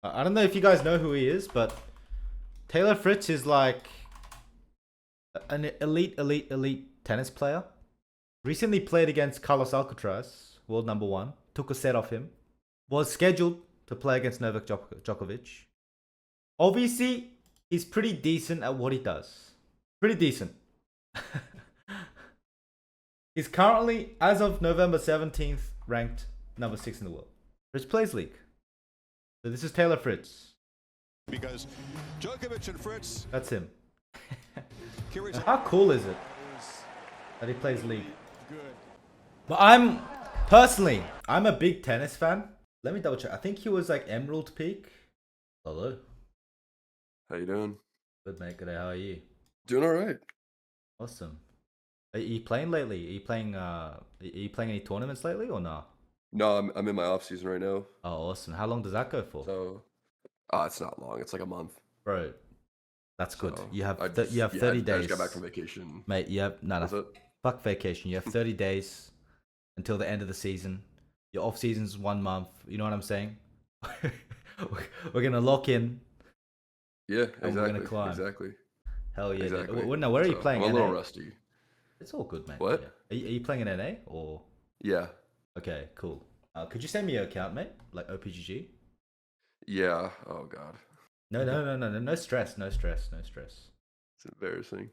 I don't know if you guys know who he is, but Taylor Fritz is like an elite tennis player. Recently played against Carlos Alcaraz, world number one. Took a set off him. Was scheduled to play against Novak Djokovic. Obviously, he's pretty decent at what he does. Pretty decent. He's currently, as of November 17th, ranked number 6 in the world. Fritz plays league. So this is Taylor Fritz. Because Djokovic and Fritz. That's him. How cool is it that he plays league? But I'm a big tennis fan. Let me double check. I think he was like Emerald Peak. Hello. How you doing? Good mate. Good day. How are you? Doing all right. Awesome. Are you playing lately? Are you playing any tournaments lately or nah? No, I'm in my off season right now. Oh, awesome. How long does that go for? So, it's not long. It's like a month. Bro, that's good. So You have 30 I days. just got back from vacation. Mate, you have it? fuck vacation. You have 30 days until the end of the season. Your off season's 1 month. You know what I'm saying? We're gonna lock in. Yeah, and we're gonna climb. Exactly. Hell yeah. Exactly. Now, where are you playing? I'm a NA? little rusty. It's all good, mate. What? Yeah. Are you playing in NA or? Yeah. Okay, cool. Could you send me your account, mate? Like OPGG? Yeah. Oh god. No stress. It's embarrassing.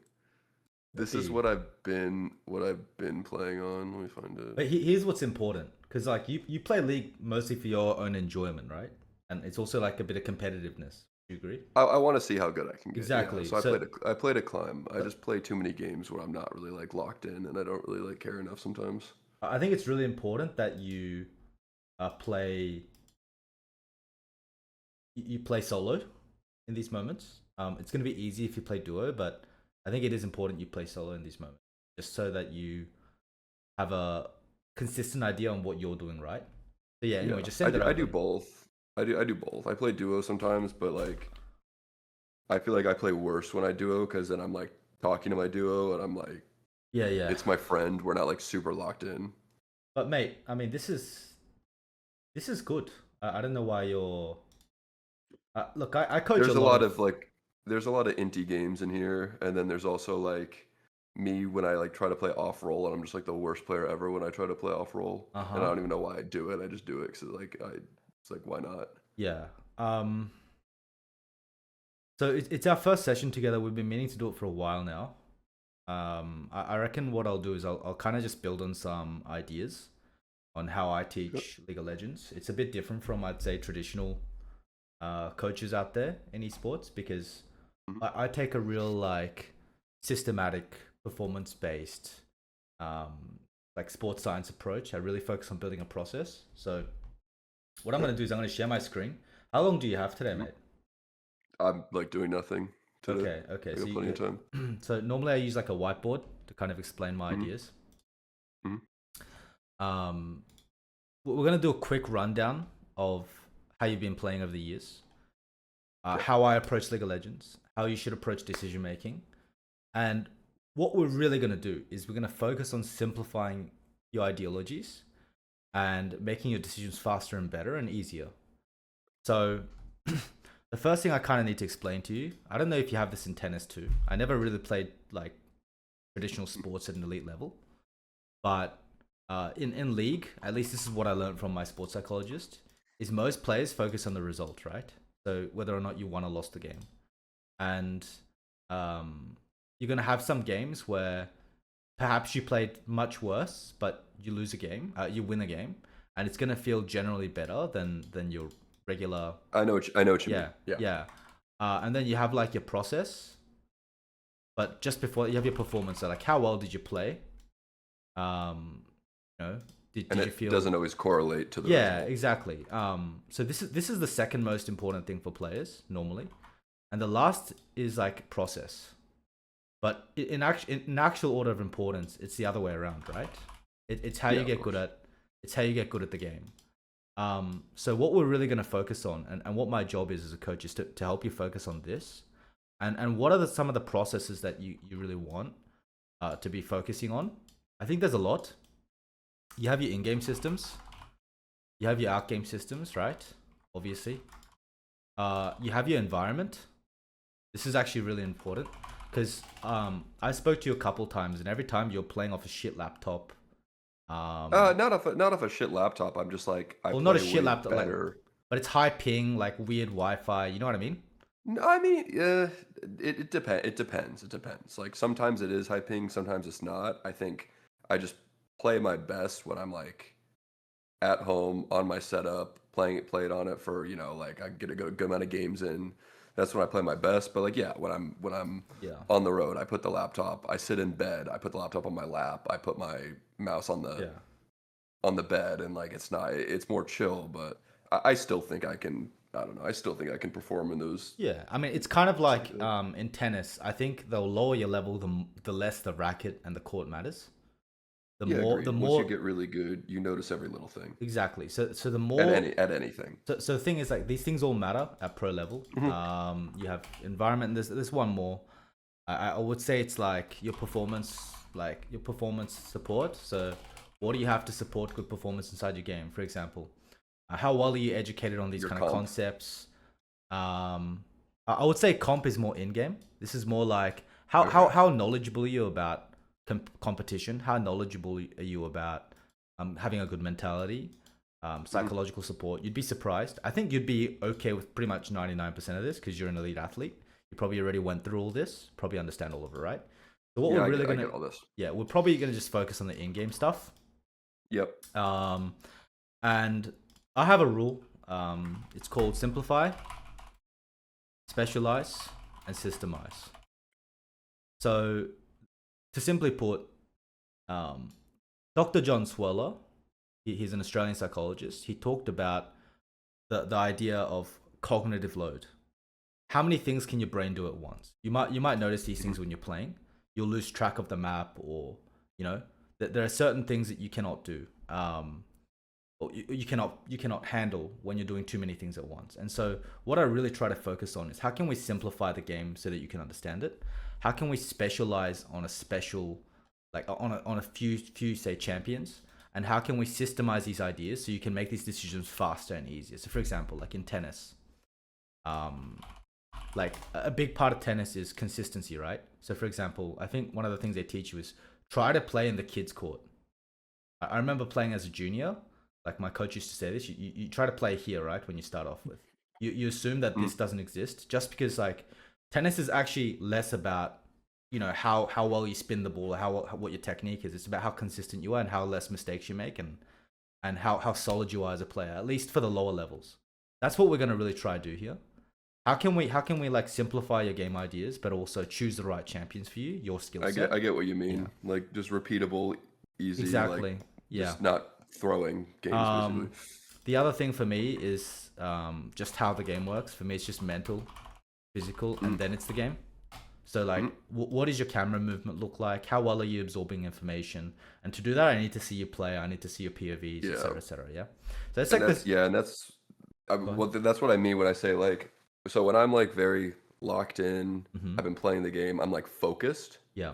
This is what I've been playing on. Let me find it. But here's what's important, because like you play League mostly for your own enjoyment, right? And it's also like a bit of competitiveness. Do you agree? I want to see how good I can get. Exactly. Yeah. So I played a climb. I just play too many games where I'm not really like locked in, and I don't really like care enough sometimes. I think it's really important that you play solo in these moments. It's going to be easy if you play duo, but I think it is important you play solo in these moments, just so that you have a consistent idea on what you're doing, right? So yeah, anyway, just send it over. I do both. I do both. I play duo sometimes, but like I feel like I play worse when I duo, because then I'm like talking to my duo and I'm like, yeah, it's my friend. We're not like super locked in. But mate, I mean, this is good. I don't know why you're. Look, I coach. There's a lot of indie games in here, and then there's also like me when I like try to play off roll, and I'm just like the worst player ever when I try to play off roll, and I don't even know why I do it. I just do it because it's like why not? Yeah. So it's our first session together. We've been meaning to do it for a while now. I reckon what I'll do is I'll kind of just build on some ideas on how I teach League of Legends. It's a bit different from, I'd say, traditional coaches out there in esports, because I take a real like systematic, performance based like sports science approach. I really focus on building a process. So what I'm going to do is I'm going to share my screen. How long do you have today, mate? I'm like doing nothing today. Okay. So plenty of time. So normally I use like a whiteboard to kind of explain my ideas. We're going to do a quick rundown of how you've been playing over the years, how I approach League of Legends, how you should approach decision making, and what we're really going to do is we're going to focus on simplifying your ideologies and making your decisions faster and better and easier. So the first thing I kind of need to explain to you, I don't know if you have this in tennis too. I never really played like traditional sports at an elite level, but in League, at least this is what I learned from my sports psychologist, is most players focus on the result, right? So whether or not you won or lost the game. And you're going to have some games where perhaps you played much worse, but you lose a game, you win a game, and it's going to feel generally better than your regular. I know what you mean. Yeah. And then you have like your process, but just before you have your performance. So like, how well did you play? Did you feel? It doesn't always correlate to the result. Exactly. So this is the second most important thing for players normally, and the last is like process. But in actual order of importance, it's the other way around, right? It's how you get good at. It's how you get good at the game. So what we're really going to focus on, and what my job is as a coach, is to help you focus on this, and what are some of the processes that you really want to be focusing on. I think there's a lot. You have your in-game systems, you have your out-game systems, right? Obviously, you have your environment. This is actually really important because I spoke to you a couple times, and every time you're playing off a shit laptop. Not off a shit laptop. I'm just like I Well, play not a shit way laptop, like, better. but it's high ping, like weird Wi-Fi. You know what I mean? No, I mean, it depends. It depends. It depends. Like sometimes it is high ping, sometimes it's not. I think I just play my best when I'm like at home on my setup, play it on it for like I get a good amount of games in. That's when I play my best. But like yeah, when I'm Yeah. on the road, I put the laptop. I sit in bed. I put the laptop on my lap. I put my mouse on the Yeah. bed, and like it's more chill. But I still think I can. I don't know. I still think I can perform in those. Yeah, I mean, it's kind of like in tennis. I think the lower your level, the less the racket and the court matters. The Yeah, more, agreed. the Once you more, get really good, you notice every little thing exactly. So the at more, anything. so the thing is, like, these things all matter at pro level. Mhm. You have environment. There's one more. I would say it's like your performance support. So what do you have to support good performance inside your game? For example, how well are you educated on these Your kind of comp. concepts? I would say comp is more in game. This is more like how Okay. how knowledgeable are you about competition? How knowledgeable are you about having a good mentality, psychological support? You'd be surprised. I think you'd be okay with pretty much 99% of this because you're an elite athlete. You probably already went through all this, probably understand all of it, right? So what Yeah, we're really I gonna, get all this. yeah, we're probably gonna just focus on the in-game stuff. Yep. And I have a rule. It's called simplify, specialize, and systemize. So, to simply put, Dr. John Sweller, he's an Australian psychologist. He talked about the idea of cognitive load. How many things can your brain do at once? You might notice these things when you're playing. You'll lose track of the map, or there are certain things that you cannot do. Or you cannot handle when you're doing too many things at once. And so what I really try to focus on is how can we simplify the game so that you can understand it? How can we specialize on a special, like on a few say champions? And how can we systemize these ideas so you can make these decisions faster and easier? So for example, like in tennis, like a big part of tennis is consistency, right? So for example, I think one of the things they teach you is try to play in the kids' court. I remember playing as a junior. Like my coach used to say this, you try to play here, right? When you start off with, you assume that this doesn't exist just because like tennis is actually less about, how well you spin the ball, what your technique is. It's about how consistent you are and how less mistakes you make, and how solid you are as a player, at least for the lower levels. That's what we're going to really try to do here. How can we like simplify your game ideas, but also choose the right champions for you, your skill set? I get what you mean. Like just repeatable, easy. Exactly. Like Yeah. just not throwing games basically. The other thing for me is just how the game works. For me, it's just mental, physical, and then it's the game. So like, what does your camera movement look like? How well are you absorbing information? And to do that, I need to see you play. I need to see your POVs, Yeah. etc., etc. Yeah. So it's And like that's this. yeah, and that's what I mean when I say like, so when I'm like very locked in, I've been playing the game, I'm like focused. Yeah.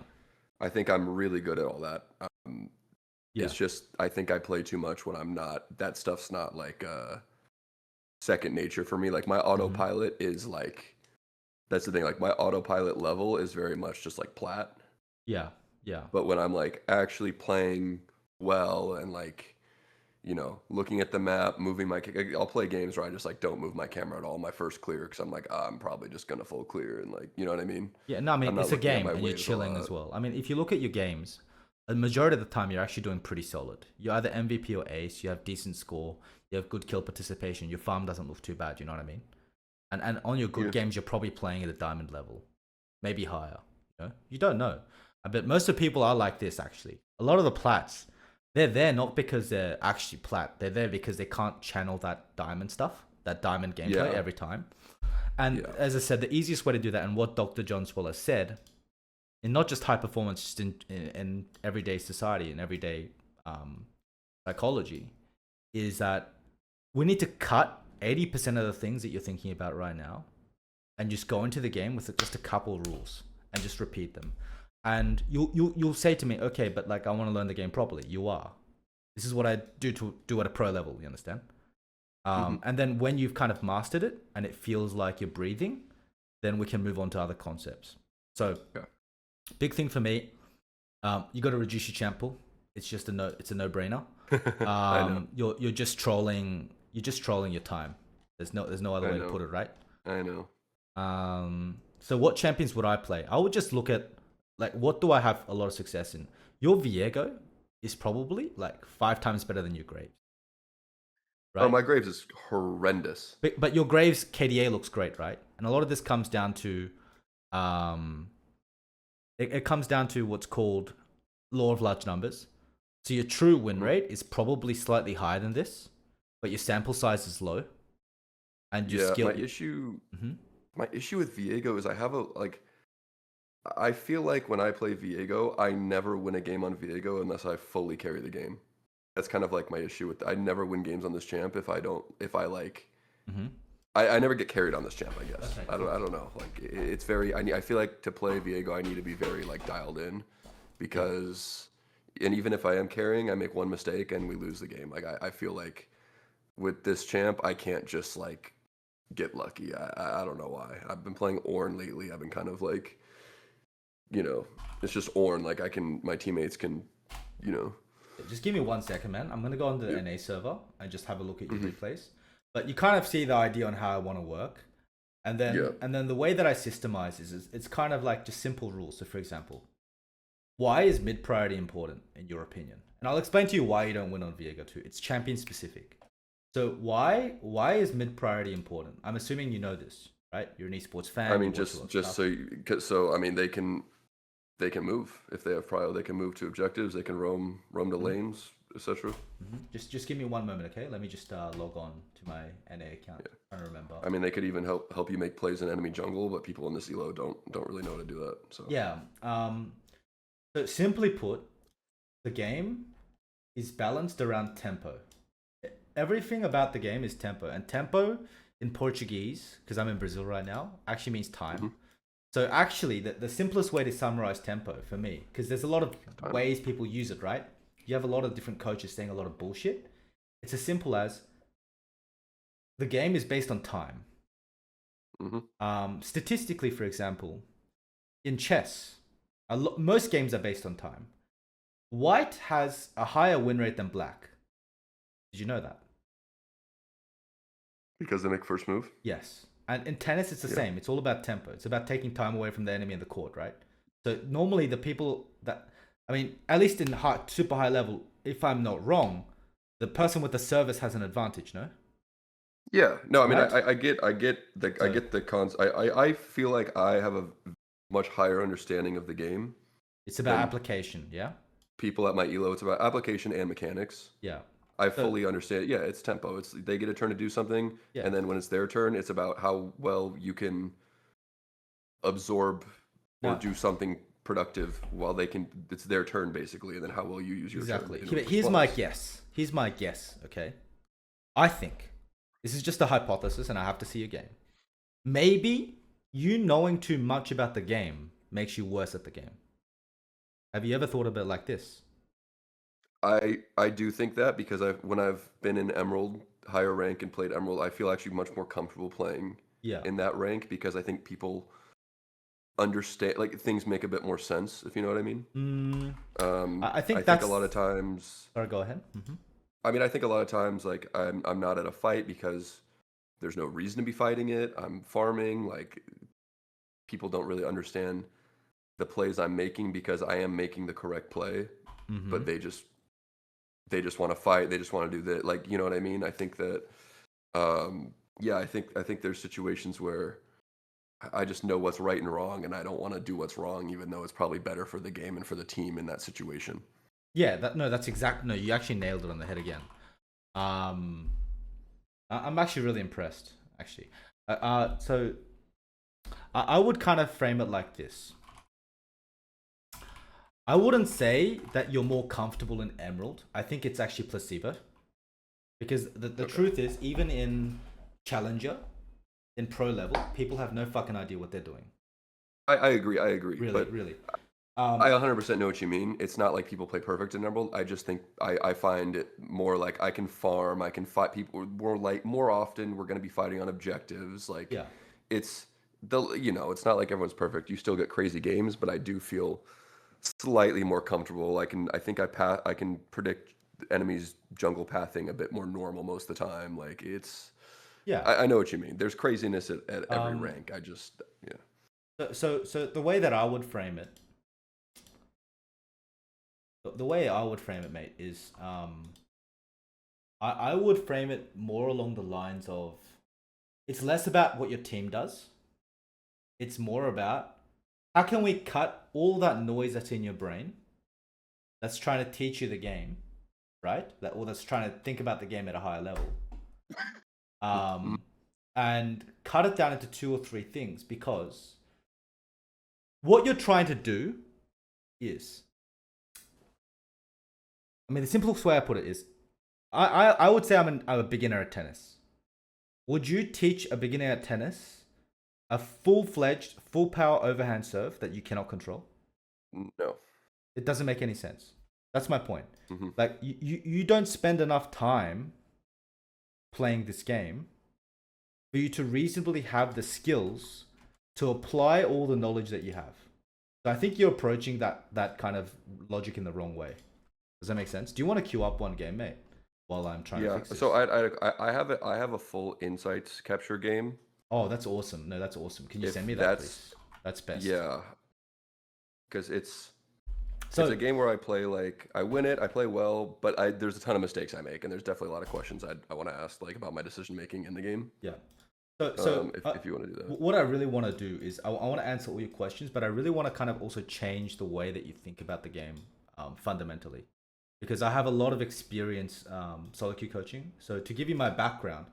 I think I'm really good at all that. Yeah. It's just I think I play too much when I'm not. That stuff's not like second nature for me. Like my autopilot is like, that's the thing. Like my autopilot level is very much just like plat. Yeah. Yeah. But when I'm like actually playing well and like, looking at the map, moving I'll play games where I just like don't move my camera at all my first clear because I'm like, I'm probably just gonna full clear, and like, you know what I mean? Yeah. No, I mean, I'm not it's a looking at game my and you're waves a chilling lot. as well. I mean, if you look at your games, the majority of the time you're actually doing pretty solid. You're either MVP or ace. You have decent score. You have good kill participation. Your farm doesn't look too bad. You know what I mean? And on your good Yeah. games, you're probably playing at a diamond level, maybe higher. You don't know. But most of the people are like this actually. A lot of the plats, they're there not because they're actually plat. They're there because they can't channel that diamond stuff, that diamond gameplay Yeah. every time. And Yeah. as I said, the easiest way to do that, and what Dr. John Sweller said, in not just high performance, just in everyday society and everyday psychology, is that we need to cut 80% of the things that you're thinking about right now and just go into the game with just a couple rules and just repeat them. And you'll say to me, okay, but like I want to learn the game properly. You are. This is what I do at a pro level. You understand? And then when you've kind of mastered it and it feels like you're breathing, then we can move on to other concepts. So, big thing for me, you got to reduce your champ pool. It's just it's a no-brainer. You're just trolling. You're just trolling your time. There's no other way to put it, right? I know. So what champions would I play? I would just look at like what do I have a lot of success in. Your Viego is probably like 5 times better than your Graves. Right? Oh, my Graves is horrendous. But your Graves KDA looks great, right? And a lot of this comes down to, it comes down to what's called law of large numbers. So your true win rate is probably slightly higher than this, but your sample size is low. And your skill. My issue with Viego is I feel like when I play Viego, I never win a game on Viego unless I fully carry the game. That's kind of like my issue with. I never win games on this champ if I never get carried on this champ. I guess I don't know. Like it's very. I feel like to play Viego, I need to be very like dialed in, because, and even if I am carrying, I make one mistake and we lose the game. Like I feel like with this champ, I can't just like get lucky. I don't know why. I've been playing Ornn lately. I've been kind of like, it's just Ornn. Like my teammates can, Just give me 1 second, man. I'm gonna go on the NA server and just have a look at your replays. But you kind of see the idea on how I want to work, and then the way that I systemize is it's kind of like just simple rules. So, for example, why is mid priority important in your opinion? And I'll explain to you why you don't win on Viego 2. It's champion specific. So why is mid priority important? I'm assuming you know this, right? You're an esports fan. I mean, so I mean, they can move if they have prio. They can move to objectives. They can roam to lanes, etc. Just give me 1 moment, okay? Let me just log on to my NA account. I don't remember. I mean, they could even help you make plays in enemy jungle, but people in this elo don't really know how to do that. So yeah. So simply put, the game is balanced around tempo. Everything about the game is tempo, and tempo in Portuguese, because I'm in Brazil right now, actually means time. So actually, the simplest way to summarize tempo for me, because there's a lot of ways people use it, right? You have a lot of different coaches saying a lot of bullshit. It's as simple as the game is based on time. Statistically, for example, in chess, most games are based on time. White has a higher win rate than black. Did you know that? Because they make first move? Yes. And in tennis, it's the same. It's all about tempo. It's about taking time away from the enemy in the court, right? So normally the people that, I mean, at least in super high level, if I'm not wrong, the person with the service has an advantage, no? Yeah. No, I mean, right? I get the cons. I feel like I have a much higher understanding of the game. It's about application, yeah? People at my elo, it's about application and mechanics. Yeah. I fully understand. Yeah, it's tempo. They get a turn to do something, and then when it's their turn, it's about how well you can absorb or do something productive while it's their turn basically, and then how well you use your turn. Exactly. Here's my guess. Okay, I think this is just a hypothesis, and I have to see a game. Maybe you knowing too much about the game makes you worse at the game. Have you ever thought of it like this? I do think that, because when I've been in Emerald, higher rank, and played Emerald, I feel actually much more comfortable playing in that rank, because I think people understand, like, things make a bit more sense, if you know what I mean. I think a lot of times. Sorry, go ahead. I mean, I think a lot of times, like, I'm not at a fight because there's no reason to be fighting it. I'm farming. Like, people don't really understand the plays I'm making because I am making the correct play, but they just want to fight. They just want to do that. Like, you know what I mean? I think that, I think there's situations where I just know what's right and wrong, and I don't want to do what's wrong, even though it's probably better for the game and for the team in that situation. Yeah, that's exactly. No, you actually nailed it on the head again. I'm actually really impressed. Actually, so I would kind of frame it like this. I wouldn't say that you're more comfortable in Emerald. I think it's actually placebo. Because the truth is, even in Challenger, in pro level, people have no fucking idea what they're doing. I agree. Really. I 100% know what you mean. It's not like people play perfect in Emerald. I just think I find it more like I can farm, I can fight people more often. We're going to be fighting on objectives. Like Yeah. it's it's not like everyone's perfect. You still get crazy games, but I do feel slightly more comfortable. I can predict enemies jungle pathing a bit more normal most of the time. Like Yeah. I know what you mean. There's craziness at every Um, rank. I just yeah. so the way that I would frame it, the way I would frame it, mate, is I would frame it more along the lines of it's less about what your team does. It's more about how can we cut all that noise that's in your brain that's trying to teach you the game, right? That's trying to think about the game at a higher level. Mhm. And cut it down into 2 or 3 things, because what you're trying to do is, I mean, the simplest way I put it is, I would say I'm a beginner at tennis. Would you teach a beginner at tennis a full-fledged, full power overhand serve that you cannot control? No. It doesn't make any sense. That's my point. Hmm. Like, you don't spend enough time playing this game for you to reasonably have the skills to apply all the knowledge that you have. So I think you're approaching that kind of logic in the wrong way. Does that make sense? Do you want to queue up one game, mate, while I'm trying to Yeah. fix this? So I have a full insights capture game. Oh, that's awesome. No, that's awesome. Can you If send me that, that's please? That's best. Yeah, because it's So a game where I play like I win it, I play well, but there's a ton of mistakes I make, and there's definitely a lot of questions I want to ask like about my decision making in the game. yeah. So If you want to do that. what I really want to do is I want to answer all your questions, but I really want to kind of also change the way that you think about the game fundamentally, because I have a lot of experience solo queue coaching. So to give you my background,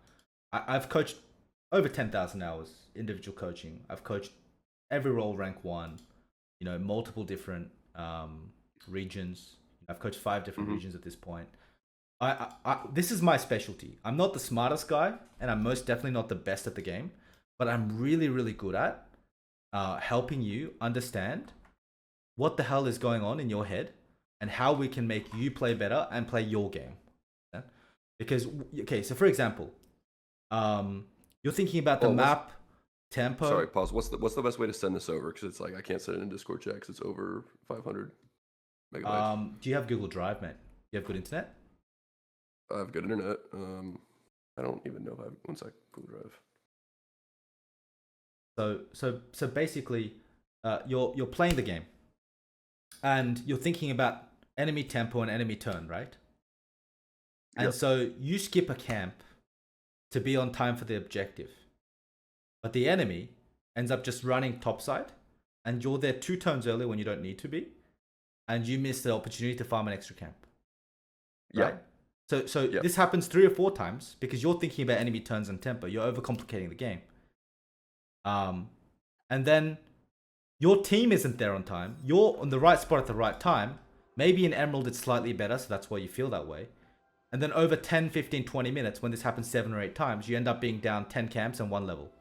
I've coached over 10,000 hours individual coaching. I've coached every role rank 1, multiple different regions. I've coached 5 different Hmm. regions at this point. This is my specialty. I'm not the smartest guy, and I'm most definitely not the best at the game, but I'm really, really good at helping you understand what the hell is going on in your head and how we can make you play better and play your game. Yeah? Because, okay, so for example, you're thinking about the Well, map, tempo. sorry, pause. What's the best way to send this over? Because it's like I can't send it in Discord chat because it's over 500 megabytes. Do you have Google Drive, mate? Do you have good internet? I have good internet. I don't even know if I have one sec. Google Drive. So basically, you're playing the game, and you're thinking about enemy tempo and enemy turn, right? And Yep. so you skip a camp to be on time for the objective, but the enemy ends up just running topside, and you're there 2 turns early when you don't need to be, and you miss the opportunity to farm an extra camp. Right? Yeah. So Yeah. this happens 3 or 4 times because you're thinking about enemy turns and tempo. You're overcomplicating the game. And then your team isn't there on time. You're on the right spot at the right time. Maybe in Emerald it's slightly better, so that's why you feel that way. And then over 10, 15, 20 minutes, when this happens 7 or 8 times, you end up being down 10 camps and 1 level.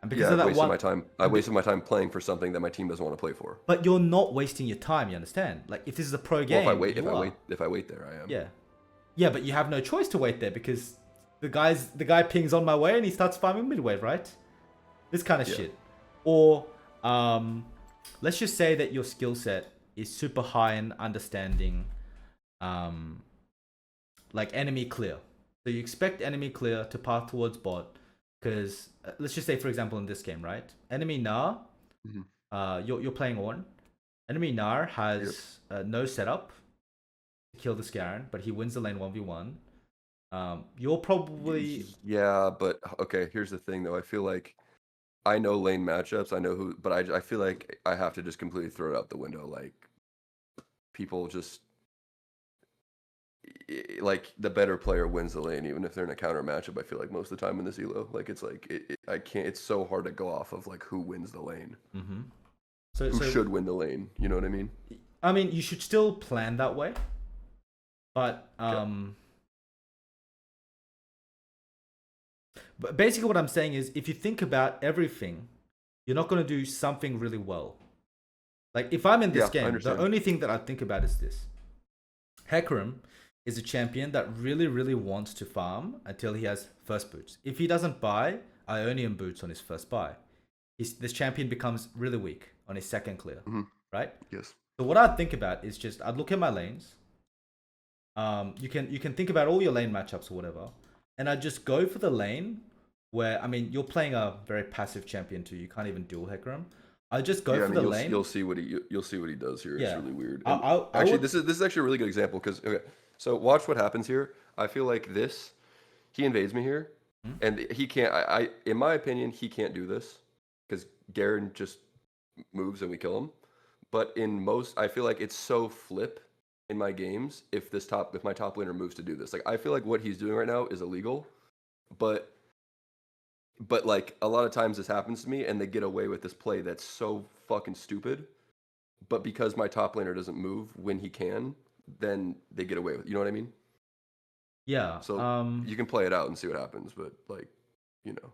And because of I that wasted one, my time. I wasted my time playing for something that my team doesn't want to play for. but you're not wasting your time. You understand? Like, if this is a pro game, Well, you if I wait there, I am. yeah, but you have no choice to wait there because the guy pings on my way and he starts farming midwave, right? This kind of shit. Or let's just say that your skill set is super high in understanding like enemy clear. So you expect enemy clear to path towards bot because let's just say, for example, in this game, right? Enemy Nar, you're playing on. Enemy Nar has no setup to kill the Scarron, but he wins the lane 1v1. You're probably Yeah, but okay. Here's the thing, though. I feel like I know lane matchups. I know who, but I feel like I have to just completely throw it out the window. Like people just like the better player wins the lane, even if they're in a counter matchup. I feel like most of the time in this elo, like it's like I can't. It's so hard to go off of like who wins the lane, who should win the lane. You know what I mean? I mean, you should still plan that way, but but basically what I'm saying is, if you think about everything, you're not going to do something really well. Like if I'm in this Yeah, I game, the understand. only thing that I think about is this. Hecarim is a champion that really, really wants to farm until he has first boots. If he doesn't buy Ionian boots on his first buy, this champion becomes really weak on his second clear, right? Yes. So what I'd think about is just I'd look at my lanes. You can think about all your lane matchups or whatever, and I'd just go for the lane where, I mean, you're playing a very passive champion too. You can't even duel Hecarim. I just go for the lane. You'll see what he does here. Yeah. It's really weird. I This is actually a really good example because okay, so watch what happens here. I feel like he invades me here, and he can't. I in my opinion, he can't do this because Garen just moves and we kill him. But I feel like it's so flip in my games if my top laner moves to do this. Like I feel like what he's doing right now is illegal, but like a lot of times this happens to me and they get away with this play that's so fucking stupid. But because my top laner doesn't move when he can, then they get away with it. You know what I mean? Yeah. So you can play it out and see what happens, but like, you know.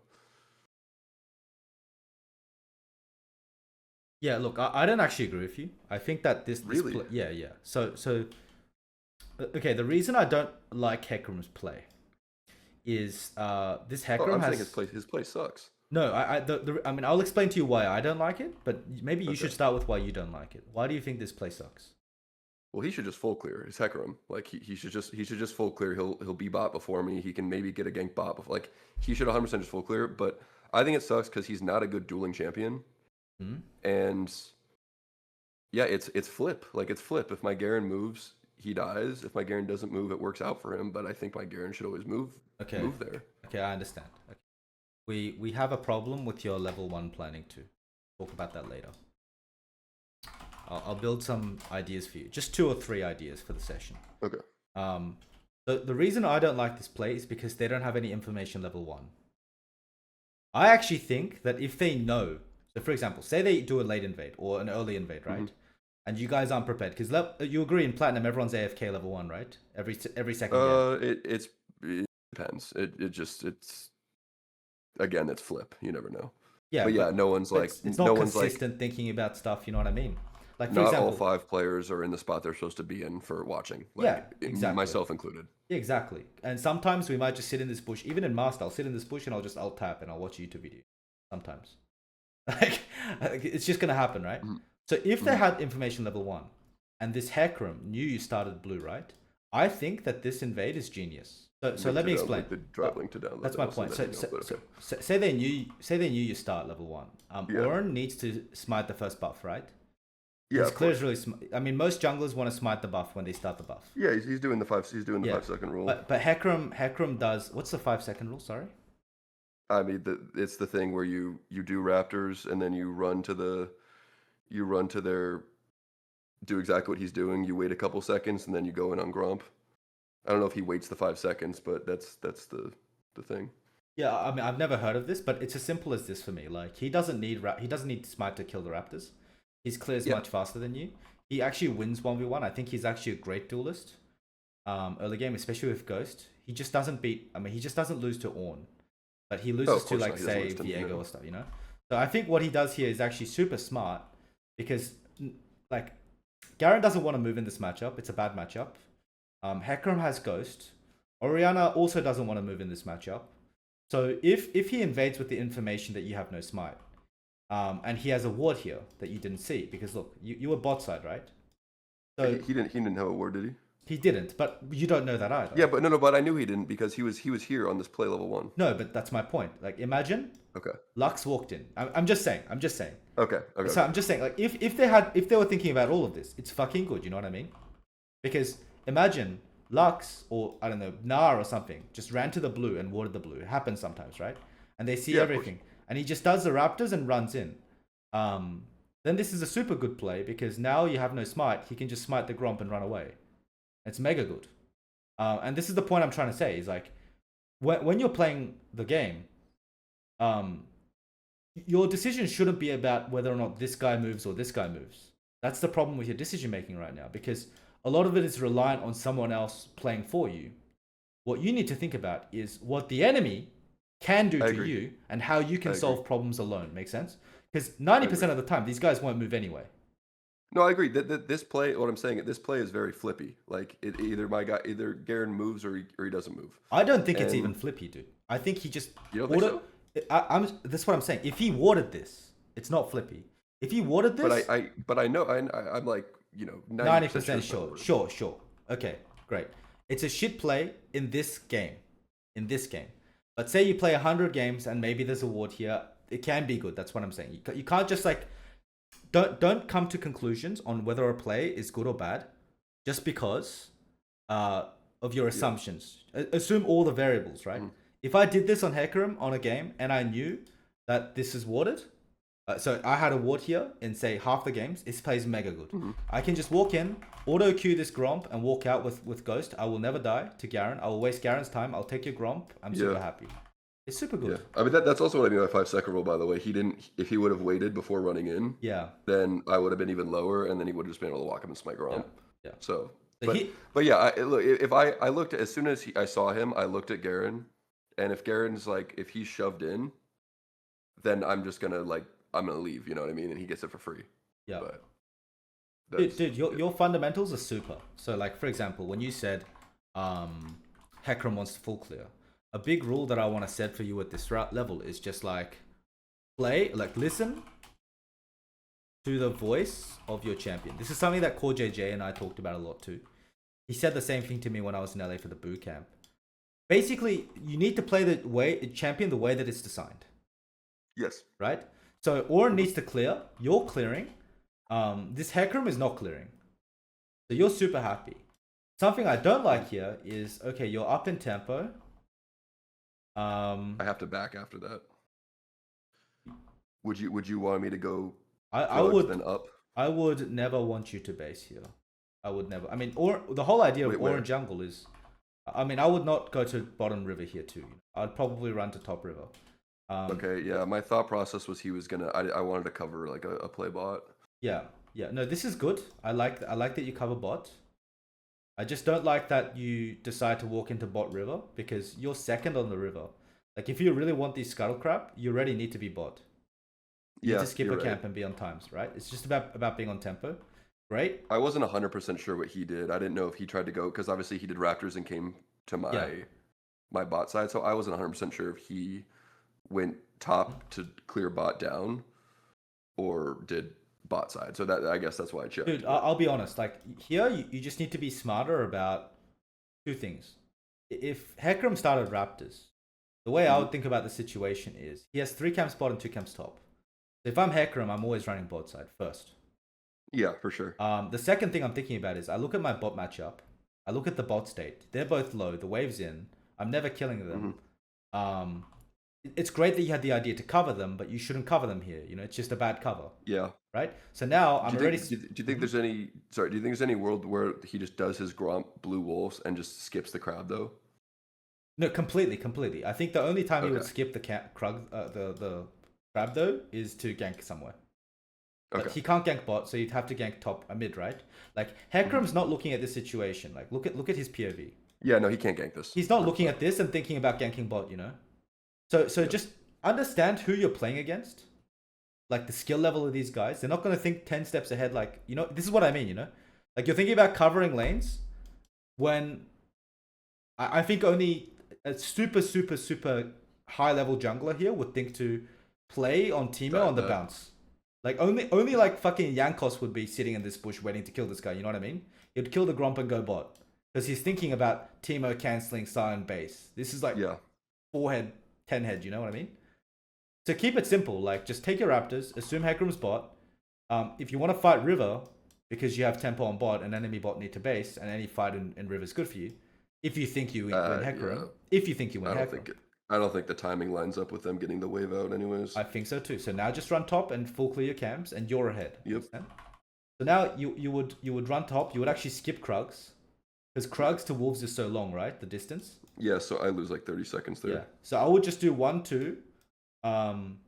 Yeah, look, I don't actually agree with you. I think that this Really? yeah. So okay, the reason I don't like Hecarim's play is this Hecarim I'm has saying his play sucks. No, I mean, I'll explain to you why I don't like it, but maybe you should start with why you don't like it. Why do you think this play sucks? Well, he should just full clear. It's Hecarim. Like he should just full clear. He'll be bot before me. He can maybe get a gank bot before. Like he should 100% just full clear. But I think it sucks because he's not a good dueling champion. And yeah, it's flip. Like it's flip. If my Garen moves, he dies. If my Garen doesn't move, it works out for him. But I think my Garen should always move. Move there. Okay, I understand. Okay. We have a problem with your level 1 planning too. Talk about that later. I'll build some ideas for you. Just 2 or 3 ideas for the session. Okay. The reason I don't like this play is because they don't have any information level 1. I actually think that if they know, so for example, say they do a late invade or an early invade, right? And you guys aren't prepared because you agree in platinum everyone's AFK level 1, right? Every second game. It depends. It's again, it's flip. You never know. Yeah, but yeah, no one's like it's not consistent thinking about stuff. You know what I mean? Like for not example, all 5 players are in the spot they're supposed to be in for watching. Like, yeah, exactly. Myself included. Yeah, exactly. And sometimes we might just sit in this bush. Even in Master, I'll sit in this bush and I'll just alt tap and I'll watch a YouTube video. Sometimes, like it's just gonna happen, right? So if they had information level 1, and this Hecarim knew you started blue, right? I think that this invade is genius. So let me explain. That's my point. So say they knew you start level 1. Oren needs to smite the first buff, right? Yeah, his clear is really. I mean, most junglers want to smite the buff when they start the buff. Yeah, he's doing the 5-second rule. But Hecarim does. What's the 5-second rule? Sorry. I mean, it's the thing where you do Raptors and then you run to their. Do exactly what he's doing. You wait a couple seconds and then you go in on Gromp. I don't know if he waits the 5 seconds, but that's the thing. Yeah, I mean, I've never heard of this, but it's as simple as this for me. Like he doesn't need smite to kill the Raptors. His clear is much faster than you. He actually wins 1v1. I think he's actually a great duelist. Early game, especially with Ghost, he just doesn't lose to Ornn, but he loses to like say Viego or stuff, you know. So I think what he does here is actually super smart because like Garen doesn't want to move in this matchup. It's a bad matchup. Hecarim has Ghost. Orianna also doesn't want to move in this matchup. So if he invades with the information that you have no smite, and he has a ward here that you didn't see because look, you were bot side, right? So he didn't have a ward, did he? He didn't, but you don't know that either. Yeah, but but I knew he didn't because he was here on this play level 1. No, but that's my point. Like imagine Lux walked in. I'm just saying. Okay. So I'm just saying, like if they were thinking about all of this, it's fucking good. You know what I mean? Because imagine Lux or I don't know Gnar or something just ran to the blue and warded the blue. It happens sometimes, right? And they see everything, and he just does the Raptors and runs in. Then this is a super good play because now you have no smite. He can just smite the Gromp and run away. It's mega good. And this is the point I'm trying to say is like when you're playing the game, your decision shouldn't be about whether or not this guy moves or this guy moves. That's the problem with your decision making right now because a lot of it is reliant on someone else playing for you. What you need to think about is what the enemy can do to you and how you can solve problems alone. Make sense? Because 90% of the time, these guys won't move anyway. No, I agree. This play, what I'm saying, this play is very flippy. Like either Garen moves or he doesn't move. I don't think it's And even flippy, dude. I think he just you don't think so? That's what I'm saying. If he warded this, it's not flippy. If he warded this, But I know I'm like 90% sure. Sure. Okay, great. It's a shit play in this game. But say you play 100 games and maybe there's a ward here. It can be good. That's what I'm saying. You can't just like don't come to conclusions on whether a play is good or bad just because of your assumptions. Assume all the variables, right? If I did this on Hecarim on a game and I knew that this is warded, so I had a ward here in say half the games, this plays mega good. I can just walk in, auto queue this Gromp and walk out with Ghost. I will never die to Garen. I will waste Garen's time. I'll take your Gromp. I'm super happy. It's super good. Yeah. I mean that's also what I mean by 5-second rule, by the way. If he would have waited before running in, then I would have been even lower, and then he would have just been able to walk him and smite Gromp. Yeah. So but yeah, look, if I looked as soon as I saw him, I looked at Garen, and if Garen's like if he's shoved in, then I'm just gonna I'm gonna leave, you know what I mean, and he gets it for free. Yeah. But dude, your fundamentals are super. So like for example, when you said Hecarim wants to full clear, a big rule that I want to set for you at this level is just listen to the voice of your champion. This is something that Core JJ and I talked about a lot too. He said the same thing to me when I was in LA for the boot camp. Basically, you need to play the champion the way that it's designed. Yes. Right? So Auron needs to clear. You're clearing. This Hecarim is not clearing. So you're super happy. Something I don't like here is, okay, you're up in tempo. I have to back after that. Would you want me to go I would then up? I would never want you to base here. I would never. I mean, the whole idea of Auron jungle is, I mean, I would not go to bottom river here too. I'd probably run to top river. Okay, yeah. My thought process was he was gonna. I wanted to cover like a play bot. Yeah. No, this is good. I like that you cover bot. I just don't like that you decide to walk into bot river because you're second on the river. Like if you really want these scuttle crap, you already need to be bot. You need to skip a camp and be on times, right? It's just about being on tempo. Right? I wasn't 100% sure what he did. I didn't know if he tried to go because obviously he did Raptors and came to my bot side, so I wasn't 100% sure if he went top to clear bot down or did bot side. So that I guess that's why I checked. Dude, I'll be honest. Like here, you just need to be smarter about two things. If Hecarim started Raptors, the way I would think about the situation is he has 3 camps bot and 2 camps top. So if I'm Hecarim, I'm always running bot side first. Yeah, for sure. The second thing I'm thinking about is I look at my bot matchup. I look at the bot state. They're both low. The wave's in. I'm never killing them. It's great that you had the idea to cover them, but you shouldn't cover them here. You know, it's just a bad cover. Yeah. Right? So now I'm already... Do you think there's any... Sorry, do you think there's any world where he just does his Gromp Blue Wolves and just skips the crowd, though? No, completely. I think the only time he would skip the crab, though, is to gank somewhere. But he can't gank bot, so you'd have to gank top mid, right? Like, Hecarim's not looking at this situation. Like, look at his POV. Yeah, no, he can't gank this. He's not looking at this and thinking about ganking bot, you know? So just understand who you're playing against. Like, the skill level of these guys. They're not going to think 10 steps ahead, like, you know? This is what I mean, you know? Like, you're thinking about covering lanes when I think only a super high-level jungler here would think to play on Teemo on the bounce. Like, only like fucking Yankos would be sitting in this bush waiting to kill this guy, you know what I mean? He'd kill the Gromp and go bot. Because he's thinking about Teemo cancelling Sion base. This is like 4-head, 10-head, you know what I mean? So keep it simple. Like, just take your Raptors, assume Hecarim's bot. If you want to fight River, because you have tempo on bot and enemy bot need to base, and any fight in River is good for you, if you think you win Hecarim. If you think you win Hecarim. I don't think the timing lines up with them getting the wave out anyways. I think so too. So now just run top and full clear your camps and you're ahead. Yep. So now you would run top. You would actually skip Krugs. Because Krugs to Wolves is so long, right? The distance. Yeah, so I lose like 30 seconds there. Yeah. So I would just do 1, 2. And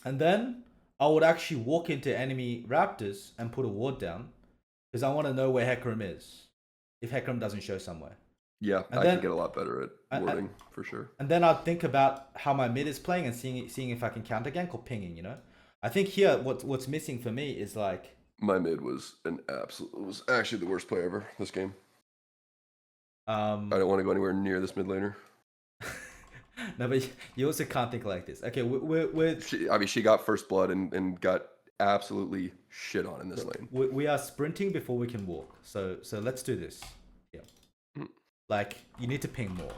then I would actually walk into enemy Raptors and put a ward down. Because I want to know where Hecarim is. If Hecarim doesn't show somewhere. Yeah, I can get a lot better at warding, for sure. And then I'd think about how my mid is playing and seeing if I can counter gank or pinging, you know? I think here what's missing for me is like My mid was actually the worst player ever this game. I don't want to go anywhere near this mid laner. No, but you also can't think like this. Okay, we're She got first blood and got absolutely shit on in this lane. we are sprinting before we can walk. So let's do this. Yeah. Like, you need to ping more.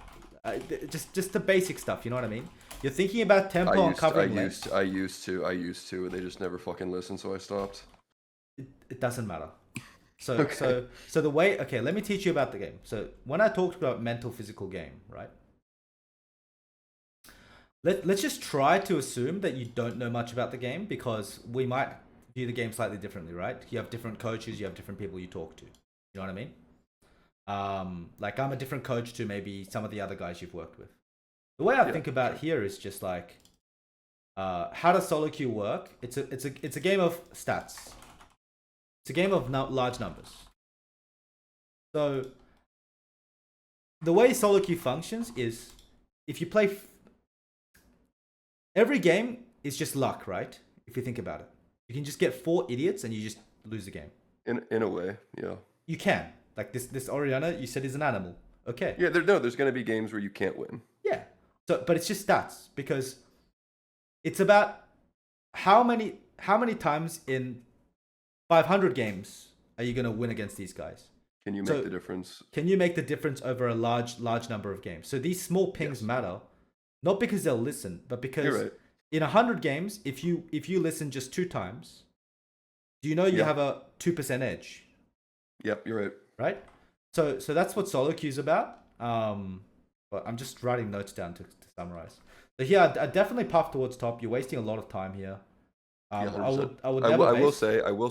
Just the basic stuff, you know what I mean? You're thinking about tempo and covering lanes. I used to. They just never fucking listened, so I stopped. It doesn't matter. So okay. so the way, okay, let me teach you about the game. So when I talked about mental physical game, right? Let's just try to assume that you don't know much about the game, because we might view the game slightly differently, right? You have different coaches, you have different people you talk to. You know what I mean? Like, I'm a different coach to maybe some of the other guys you've worked with. The way I think about here is just like, how does solo queue work? It's a game of stats. It's a game of large numbers. So the way solo queue functions is, if you play, every game is just luck, right? If you think about it, you can just get 4 idiots and you just lose the game. In a way, yeah. You can. Like this Oriana, you said, is an animal. Okay. Yeah, there's going to be games where you can't win. Yeah. So, but it's just stats, because it's about how many times in 500 games are you going to win against these guys? Can you make the difference? Can you make the difference over a large number of games? So these small pings matter, not because they'll listen, but because in 100 games, if you listen just 2 times, do you know you have a 2% edge? Yep, you're right. Right? So that's what solo queue is about. But I'm just writing notes down to summarize. So here, I definitely puff towards top. You're wasting a lot of time here. I will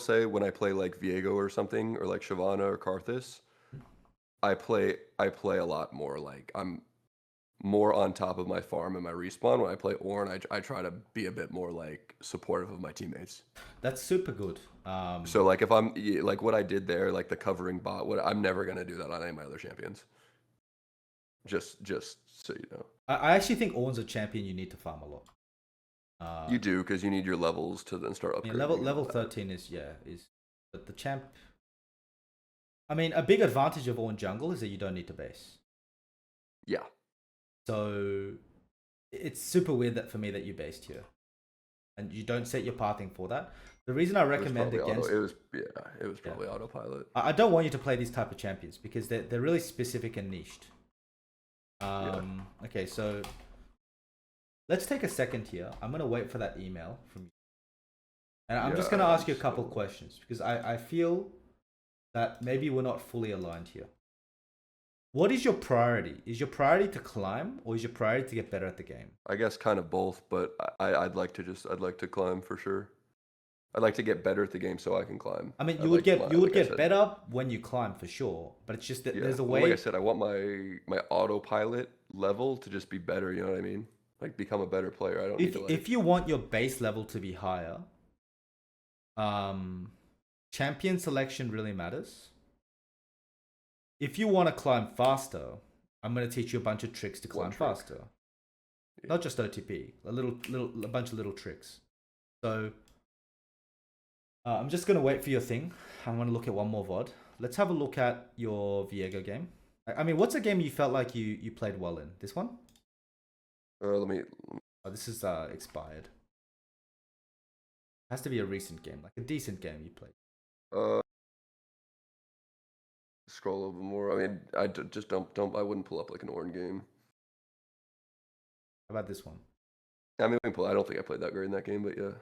say when I play like Viego or something, or like Shyvana or Karthus, I play a lot more. Like, I'm more on top of my farm and my respawn. When I play Ornn, I try to be a bit more like supportive of my teammates. That's super good. So like, if I'm like what I did there, like the covering bot, I'm never gonna do that on any of my other champions. Just so you know. I actually think Ornn's a champion you need to farm a lot. You do, because you need your levels to then start upgrading. Yeah, level 13 is but the champ. I mean, a big advantage of Ornn jungle is that you don't need to base. Yeah. So it's super weird that for me that you based here, and you don't set your pathing for that. The reason I recommend against it was probably autopilot. I don't want you to play these type of champions, because they're really specific and niched. Okay, so let's take a second here. I'm gonna wait for that email from you, and I'm just gonna ask you a couple questions, because I feel that maybe we're not fully aligned here. What is your priority? Is your priority to climb, or is your priority to get better at the game? I guess kind of both, but I'd like to climb for sure. I'd like to get better at the game so I can climb. I mean, you would get better when you climb for sure, but it's just that there's a way. Like I said, I want my autopilot level to just be better. You know what I mean? Like, become a better player. I don't need to like. If you want your base level to be higher, champion selection really matters. If you want to climb faster, I'm going to teach you a bunch of tricks to climb faster. Yeah. Not just OTP, a bunch of little tricks. So I'm just going to wait for your thing. I'm going to look at one more VOD. Let's have a look at your Viego game. I mean, what's a game you felt like you played well in? This one? Let me. Oh, this is expired. It has to be a recent game, like a decent game you played. Scroll a little bit more. I mean, I just don't. I wouldn't pull up like an Ornn game. How about this one? I mean, I don't think I played that great in that game, but yeah.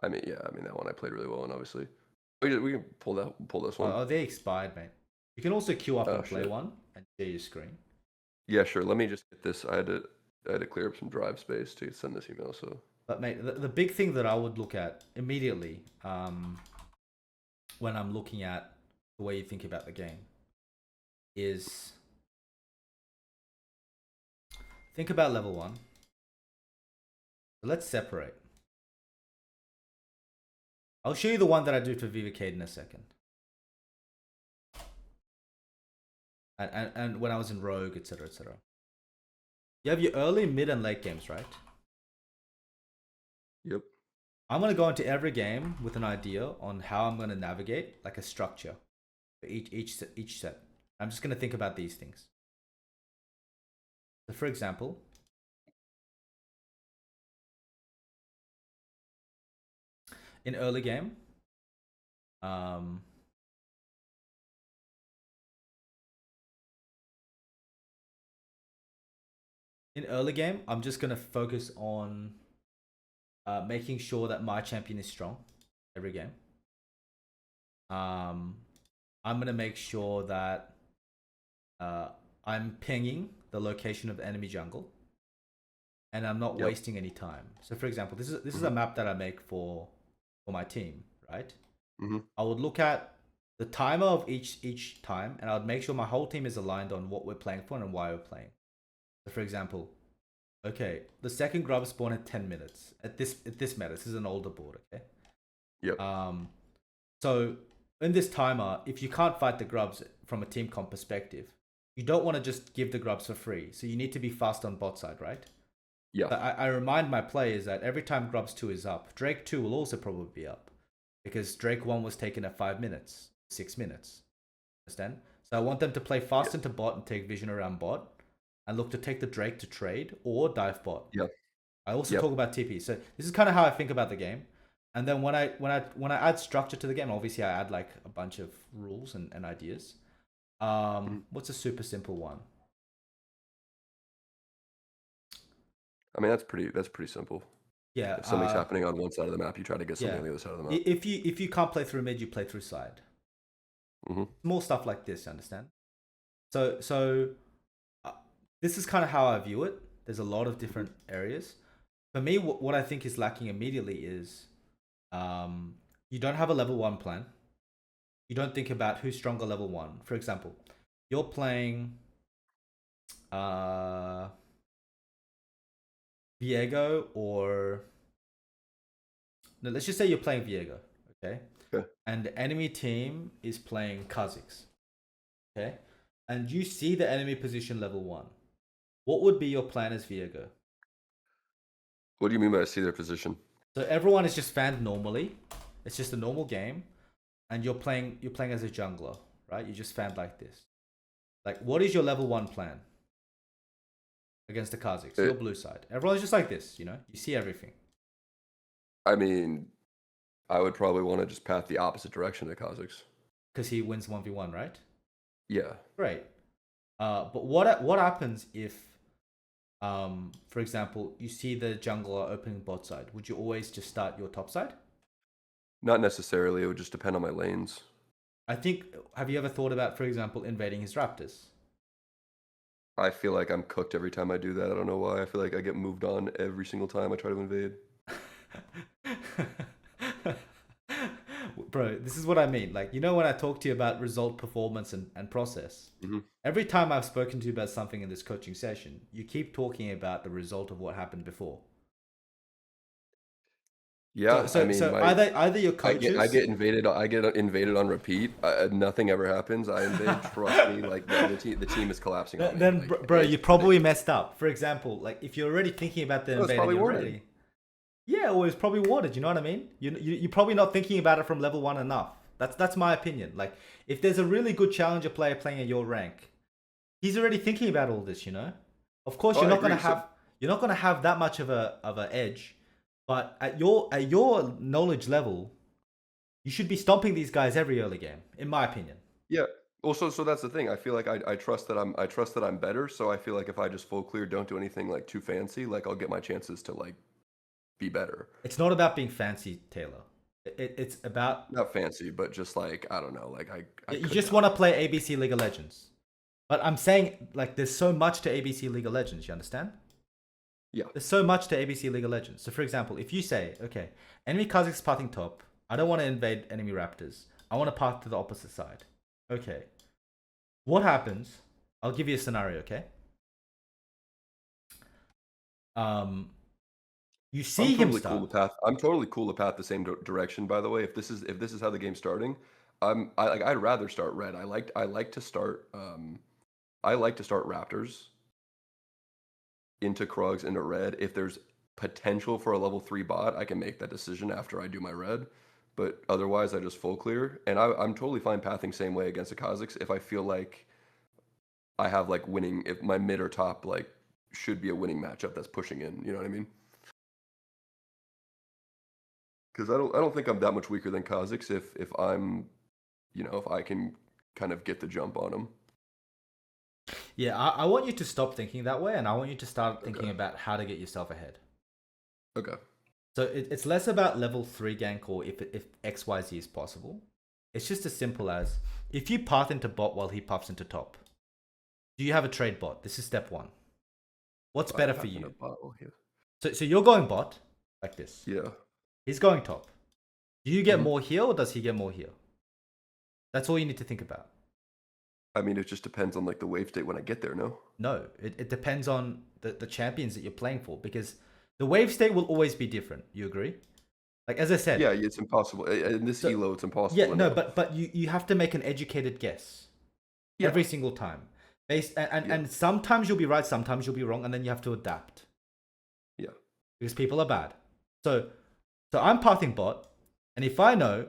I mean, that one I played really well in, obviously. We can pull this one. Oh, they expired, mate. You can also queue up and play one and share your screen. Yeah, sure. Let me just get this. I had to clear up some drive space to send this email. So. But mate, the big thing that I would look at immediately, when I'm looking at the way you think about the game, is think about level 1. So let's separate. I'll show you the one that I do for Vivacade in a second. And when I was in Rogue, etc., etc. You have your early, mid, and late games, right? Yep. I'm going to go into every game with an idea on how I'm going to navigate, like a structure for each set. I'm just going to think about these things. So for example, in early game, I'm just going to focus on making sure that my champion is strong every game. I'm going to make sure that I'm pinging the location of the enemy jungle, and I'm not wasting any time. So for example, this is a map that I make for my team, right? I would look at the timer of each time, and I would make sure my whole team is aligned on what we're playing for and why we're playing. So for example, okay, the second grub spawn at 10 minutes at this meta. This is an older board, okay? Yep. So in this timer, if you can't fight the grubs from a team comp perspective, you don't want to just give the grubs for free. So you need to be fast on bot side, right? Yeah. I remind my players that every time grubs 2 is up, Drake 2 will also probably be up, because Drake 1 was taken at 5 minutes, 6 minutes. Understand? So I want them to play fast into bot and take vision around bot, and look to take the Drake to trade or dive bot. Yep. I also talk about TP. So this is kind of how I think about the game. And then when I add structure to the game, obviously I add like a bunch of rules and ideas. What's a super simple one? I mean, that's pretty simple. Yeah. If something's happening on one side of the map, you try to get something on the other side of the map. If you can't play through mid, you play through side. More stuff like this, you understand? So this is kind of how I view it. There's a lot of different areas. For me, what I think is lacking immediately is you don't have a level 1 plan. You don't think about who's stronger level 1. For example, you're playing Viego, or no, let's just say you're playing Viego, okay? And the enemy team is playing Kha'Zix, okay? And you see the enemy position level 1. What would be your plan as Viego? What do you mean by see their position? So everyone is just fanned normally. It's just a normal game, and you're playing as a jungler, right? You just fanned like this. Like, what is your level 1 plan against the Kha'Zix? Your blue side. Everyone's just like this, you know? You see everything. I mean, I would probably want to just path the opposite direction to Kha'Zix. Because he wins 1v1, right? Yeah. Great. But what happens if, for example, you see the jungler opening bot side? Would you always just start your top side? Not necessarily. It would just depend on my lanes. I think, have you ever thought about, for example, invading his raptors? I feel like I'm cooked every time I do that. I don't know why. I feel like I get moved on every single time I try to invade. Bro, this is what I mean. Like, you know, when I talk to you about result, performance, and process, every time I've spoken to you about something in this coaching session, you keep talking about the result of what happened before. Yeah, so, I mean, either your coaches, I get invaded on repeat. Nothing ever happens. I invade. Trust me, like the team is collapsing. On me. Then, like, bro, you probably messed up. For example, like if you're already thinking about the invading already. Yeah, well, it's probably warded. You know what I mean? You're probably not thinking about it from level 1 enough. That's my opinion. Like, if there's a really good challenger player playing at your rank, he's already thinking about all this. You know, of course you're not gonna have that much of a edge, but at your knowledge level, you should be stomping these guys every early game, in my opinion. Yeah. Also, so that's the thing. I feel like I trust that I'm better. So I feel like if I just full clear, don't do anything like too fancy, like I'll get my chances to like be better. It's not about being fancy, Taylor. It's about not fancy, but just like, I don't know, like you just want to play ABC League of Legends. But I'm saying, like, there's so much to ABC League of Legends. You understand? Yeah. There's so much to ABC League of Legends. So, for example, if you say, okay, enemy Kha'Zix pathing top, I don't want to invade enemy Raptors. I want to path to the opposite side. Okay. What happens? I'll give you a scenario, okay? You see him start. I'm totally cool to path the same direction. By the way, if this is how the game's starting, I'd rather start red. I like to start Raptors into Krugs into red. If there's potential for a level 3 bot, I can make that decision after I do my red. But otherwise, I just full clear. And I'm totally fine pathing same way against the Kazakhs if I feel like I have like winning, if my mid or top like should be a winning matchup that's pushing in. You know what I mean? Because I don't think I'm that much weaker than Kazakhs if I'm, if I can kind of get the jump on them. Yeah, I want you to stop thinking that way, and I want you to start thinking about how to get yourself ahead. Okay. So it's less about level 3 gank or if XYZ is possible. It's just as simple as, if you path into bot while he puffs into top, do you have a trade bot? This is step 1. What's better for you? So you're going bot, like this. Yeah. He's going top. Do you get more here or does he get more here? That's all you need to think about. I mean, it just depends on like the wave state when I get there, no? No, it depends on the champions that you're playing for, because the wave state will always be different. You agree? Like, as I said. Yeah, it's impossible. In this elo, it's impossible. Yeah, no, but you have to make an educated guess. Yeah. Every single time. And sometimes you'll be right, sometimes you'll be wrong, and then you have to adapt. Yeah. Because people are bad. So I'm pathing bot, and if I know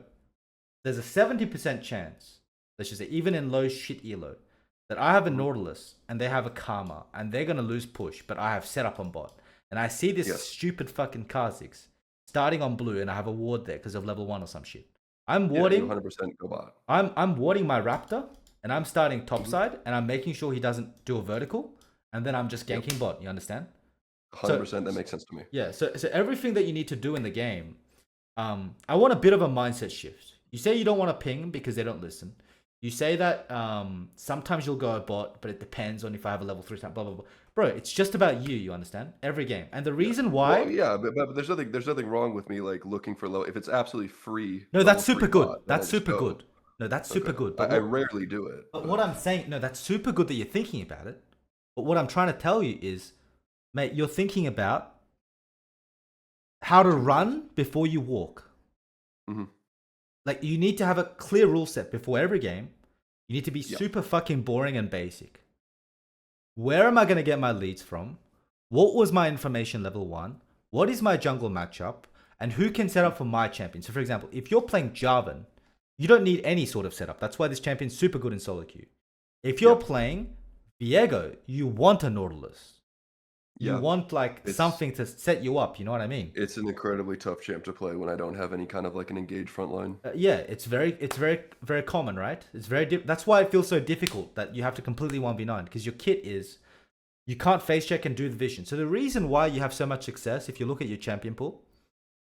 there's a 70% chance, let's just say, even in low shit elo, that I have a Nautilus and they have a Karma and they're going to lose push, but I have set up on bot. And I see this stupid fucking Kazakhs starting on blue and I have a ward there because of level 1 or some shit. I'm warding. 100% go bot. I'm warding my Raptor and I'm starting topside and I'm making sure he doesn't do a vertical, and then I'm just ganking bot. You understand? 100%, that makes sense to me. Yeah, so everything that you need to do in the game, I want a bit of a mindset shift. You say you don't want to ping because they don't listen. You say that sometimes you'll go a bot, but it depends on if I have a level 3 time, blah, blah, blah. Bro, it's just about you understand? Every game. And the reason why... Well, but there's nothing wrong with me like looking for low... If it's absolutely free... No, that's super good. That's super good. No, that's super good. But I rarely do it. But what I'm saying... No, that's super good that you're thinking about it. But what I'm trying to tell you is, mate, you're thinking about how to run before you walk. Mm-hmm. Like, you need to have a clear rule set before every game. You need to be super fucking boring and basic. Where am I going to get my leads from? What was my information level 1? What is my jungle matchup? And who can set up for my champion? So, for example, if you're playing Jarvan, you don't need any sort of setup. That's why this champion's super good in solo queue. If you're playing Viego, you want a Nautilus. You want something to set you up, you know what I mean? It's an incredibly tough champ to play when I don't have any kind of like an engaged front line. It's very common, right? It's that's why it feels so difficult that you have to completely 1v9, because your kit is, you can't face check and do the vision. So the reason why you have so much success, if you look at your champion pool,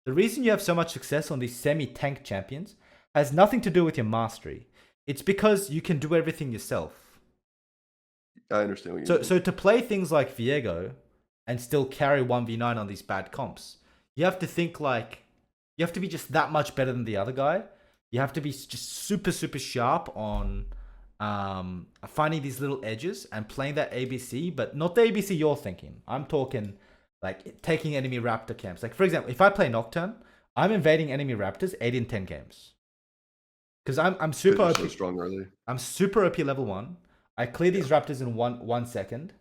the reason you have so much success on these semi-tank champions has nothing to do with your mastery. It's because you can do everything yourself. I understand what you mean. So to play things like Viego and still carry 1v9 on these bad comps, you have to think like, you have to be just that much better than the other guy. You have to be just super, super sharp on finding these little edges and playing that ABC, but not the ABC you're thinking. I'm talking like taking enemy Raptor camps. Like, for example, if I play Nocturne, I'm invading enemy Raptors 8 in 10 games. Because I'm super OP. So strong early. I'm super OP level 1. I clear these Raptors in one second.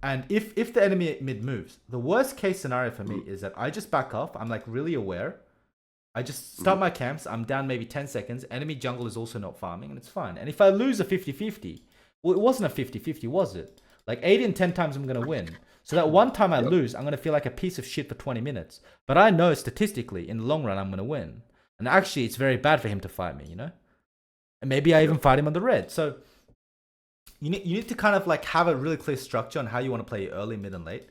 And if the enemy mid moves, the worst case scenario for me is that I just back off. I'm like really aware. I just start my camps. I'm down maybe 10 seconds. Enemy jungle is also not farming, and it's fine. And if I lose a 50-50, well, it wasn't a 50-50, was it? Like 8 in 10 times I'm going to win. So that one time I lose, I'm going to feel like a piece of shit for 20 minutes. But I know statistically, in the long run, I'm going to win. And actually, it's very bad for him to fight me, you know? And maybe I even fight him on the red. So you need to kind of like have a really clear structure on how you want to play early, mid, and late.